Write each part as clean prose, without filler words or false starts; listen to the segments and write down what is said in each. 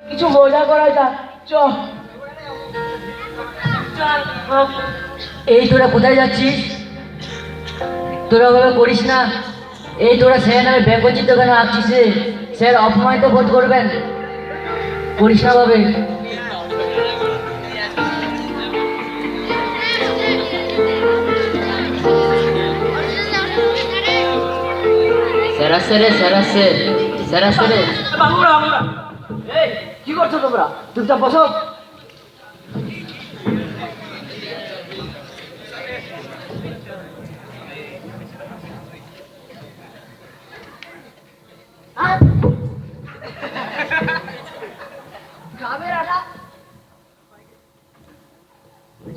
কিছু মজা করা যাক, চ। এই তোরা কোথায় যাচ্ছিস? তোরা ওভাবে করিস না। এই তোরা স্যার নামে ব্যঙ্গচিত্র কেন আঁকছিস রে? স্যার অপমানিত বোধ করবেন। করিস না ভাবে। স্যার আসছে রে, স্যার আসছে, স্যার আসছে রে। বাবুরা বাবুরা, এই কি করছো তোমরা? চুপচাপ বসো।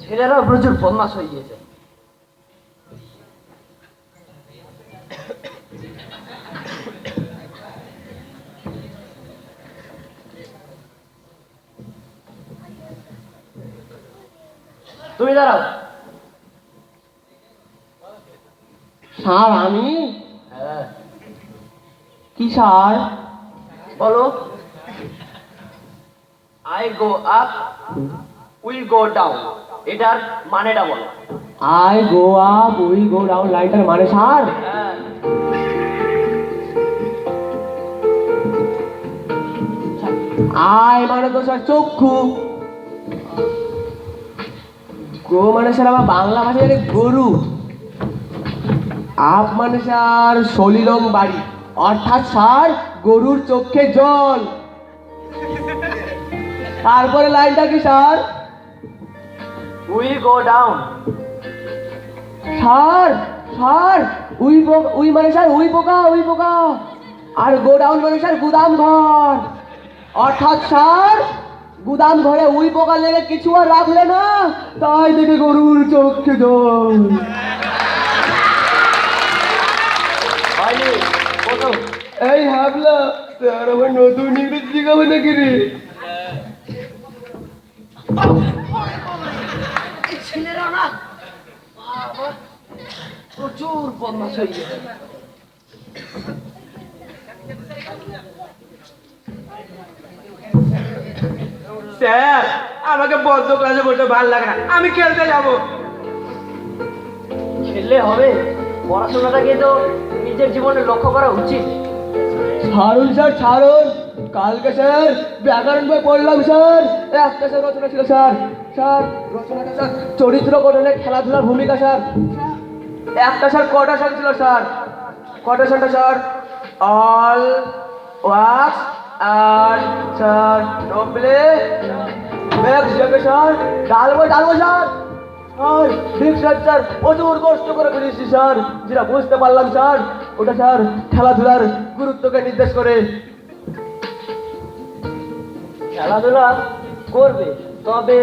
ছেলেরা প্রচুর বদমাশ হয়ে গিয়েছে। তুমি দাঁড়াও। স্যার আমি? হ্যাঁ, কি স্যার? বলো। I go up, we go down, এটার মানেটা বলো। I go up we go down লাইনটার মানে স্যার? হ্যাঁ, আই মানে তো স্যার চক্ষু, গো মানে স্যার আমার বাংলা ভাষায় গরু, আপ মানে স্যার সলিলম বাড়ি, অর্থাৎ স্যার গরুর চোখে জল। তারপরে লাইনটা কি sir? We go down. Sir sir we মানে স্যার উই পোকা, উই পোকা, আর গো ডাউন মানে স্যার গুদাম ঘর, অর্থাৎ স্যার গুদাম ঘরে উই পোকা লেগে কিছু আর রাখলে না, তাই দেখে গরুর চোখে জল। হয়নি, বলো। এই হাবলা, স্যার আমার নতুন ইংরেজি শিখাবে নাকি রে? এই ছেলেরা না বাবা, প্রচুর বদমাশ হয়ে গেছে। স্যার আমাকে বদ্ধ ক্লাসে বসে ভালো লাগে না, আমি খেলতে যাব। খেললে হবে? পড়াশোনাটাকে তো নিজের জীবনে লক্ষ্য করা উচিত। ছাড়ুন স্যার ছাড়ুন, কালকে স্যার ব্যাকরণ বই পড়লাম স্যার, একটা স্যার রচনা ছিল স্যার, স্যার রচনাটা স্যার চরিত্র গঠনে খেলাধুলার ভূমিকা স্যার, একটা স্যার কোটেশন ছিল স্যার, কোটেশনটা স্যার অল ওয়ার্কস আর স্যার নোবলে মেক্স যাবে স্যার, ডালবো ডালবো স্যার। স্যার ঠিক স্যার প্রচুর কষ্ট করে বুঝেছি স্যার, যেটা বুঝতে পারলাম স্যার ওটা স্যার খেলাধুলার গুরুত্বকে নির্দেশ করে। খেলাধুলা করবে, তবে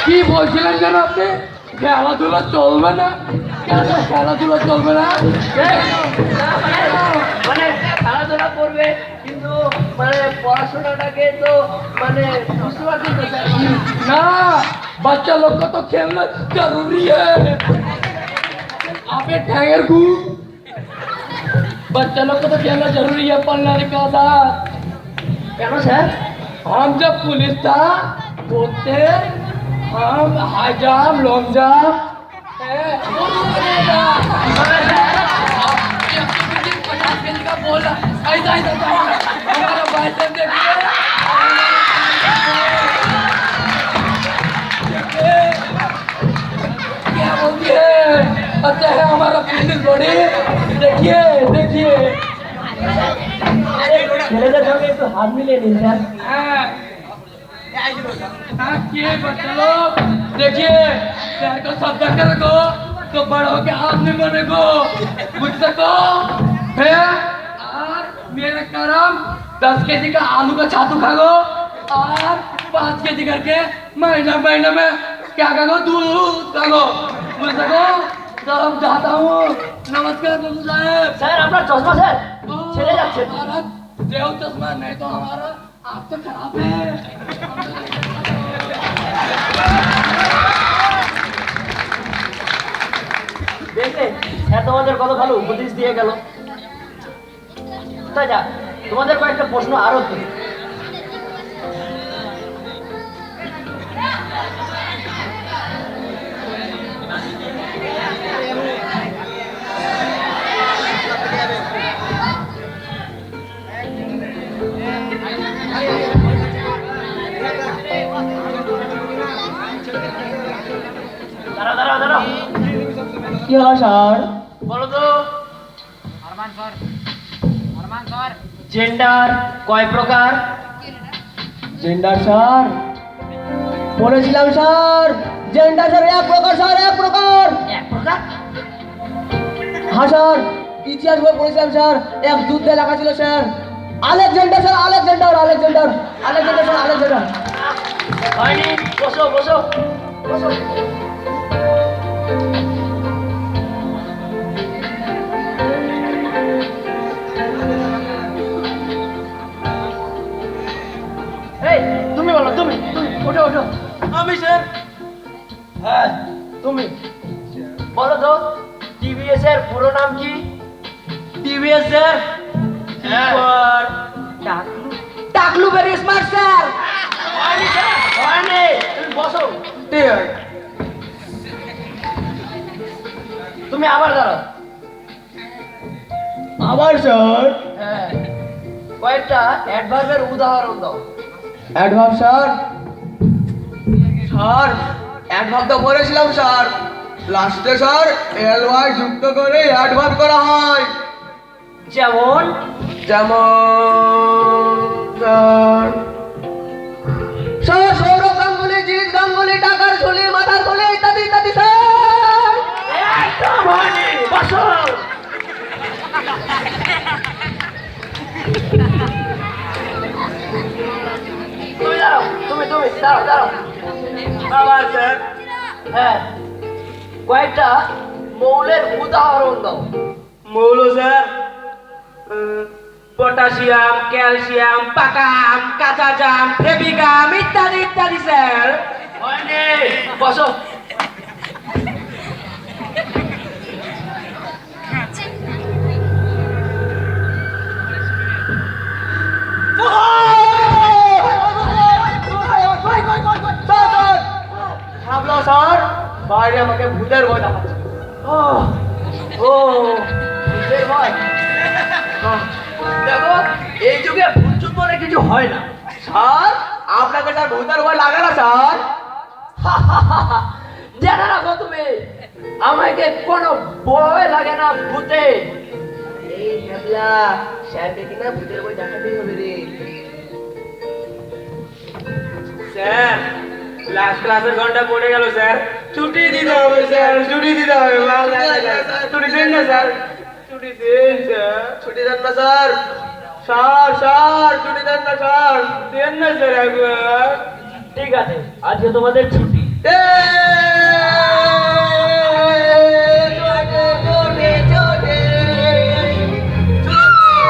কি বলছিলেন যেন আপনি? খেলাধুলা চলবে না? কেন খেলাধুলা চলবে না? মানে খেলাধুলা করবে, কিন্তু মানে পড়াশোনাটাকে তো মানে বুঝতে পারছেন তো স্যার। ना बच्चा लोग को तो खेलना जरूरी है। आपे टाइगर को बच्चा लोग को तो खेलना जरूरी है, पढ़ने का साथ। কেন স্যার? हम जब पुलिस था बोलते हम हाई जंप लॉन्ग जंप का बोला ऐसा हमारा बाइसेप देखिए, क्या बोलिए अच्छा है हमारा पुलिस बॉडी। देखिए देखिए ছেলেদের সঙ্গে একটু হাত মিলিয়ে নিন স্যার। ये बच्चे लोग देखिए प्यार को सब कर को तो बड़ा होके आप नहीं बनेगो, बुझ सको है। और मेरा करम 10 केजी का आलू का छातू खागो और 5 केजी करके महीना महीना में क्या खागो, दूध खागो, बुझ सको। साहब जाता हूँ नमस्कार बाबू साहब স্যার আপনার চশমা স্যার ছেড়ে যাচ্ছে हमारा देव चश्मा नहीं तो हमारा आप तो खराब है দেখলে স্যার তোমাদের কত ভালো উপদেশ দিয়ে গেল তাই যা তোমাদের কয়েকটা প্রশ্ন আরো করি দাঁড়াও দাঁড়াও দাঁড়াও কি হলো স্যার? বলো তো জেন্ডার কয় প্রকার জেন্ডার স্যার বলেছিলাম স্যার, জেন্ডার স্যার এক প্রকার স্যার, এক প্রকার। এক প্রকার হ্যাঁ স্যার, ইতিহাস বই পড়েছিলাম স্যার, এক যুদ্ধে লেখা ছিল sir, Alexander sir, Alexander Alexander Alexander sir, Alexander. হয়নি বসো বসো বসো এই তুমি বলো তুমি ওঠো ওঠো আমি স্যার হ্যাঁ তুমি বলো তো টিভিএস এর পুরো নাম কি टीवीएस सर হ্যাঁ টাকলু ভেরি স্মার্ট স্যার। হয়নি স্যার হয়নি তুমি বসো তুমি আবার দাঁড়াও আবার স্যার হ্যাঁ কয়েকটা অ্যাডভার্বের উদাহরণ দাও অ্যাডভার্ব স্যার, স্যার অ্যাডভার্ব তো বলেছিলাম স্যার, লাস্টে স্যার এলওয়াই যুক্ত করে অ্যাডভার্ব করা হয়। যেমন যেমন স্যার সৌরভ গাঙ্গুলি, জিৎ গাঙ্গুলি, টাকার ঝুলি, মাথার ঝুলি ইত্যাদি ইত্যাদি স্যার। একদম হয়নি বসো তুমি দাঁড়াও তুমি দাঁড়াও দাঁড়াও आवाज सर হ্যাঁ কয়েকটা মৌলের উদাহরণ দাও मोलो सर पोटाशियम कैल्शियम पकाम काचा जाम फेबिकाम इत्यादि इत्यादि सर হয়নি বসো ভাবলো স্যার বাইরে আমাকে ভূতের ভয় দেখাচ্ছে। ও ও ভূতের ভয় দেখো এই যুগে ভূত বলে কিছু হয় না স্যার আপনাকে স্যার ভূতের ভয় লাগে না স্যার? জানা রাখো তুমি আমাকে কোনো ভয় লাগে না ভূতে এই হ্যাবলা স্যারকে কিনা ভূতের ভয় দেখাতেই হবে রে। सर लास्ट क्लास में घंटा पड़े गেল सर छुट्टी দিতে হবে স্যার ছুটি দিতে হবে ছুটি দেন না স্যার ছুটি দেন স্যার ছুটি দেন না স্যার, স্যার স্যার ছুটি দেন না স্যার। দেন না স্যার একবার ঠিক আছে আজকে তোমাদের ছুটি এ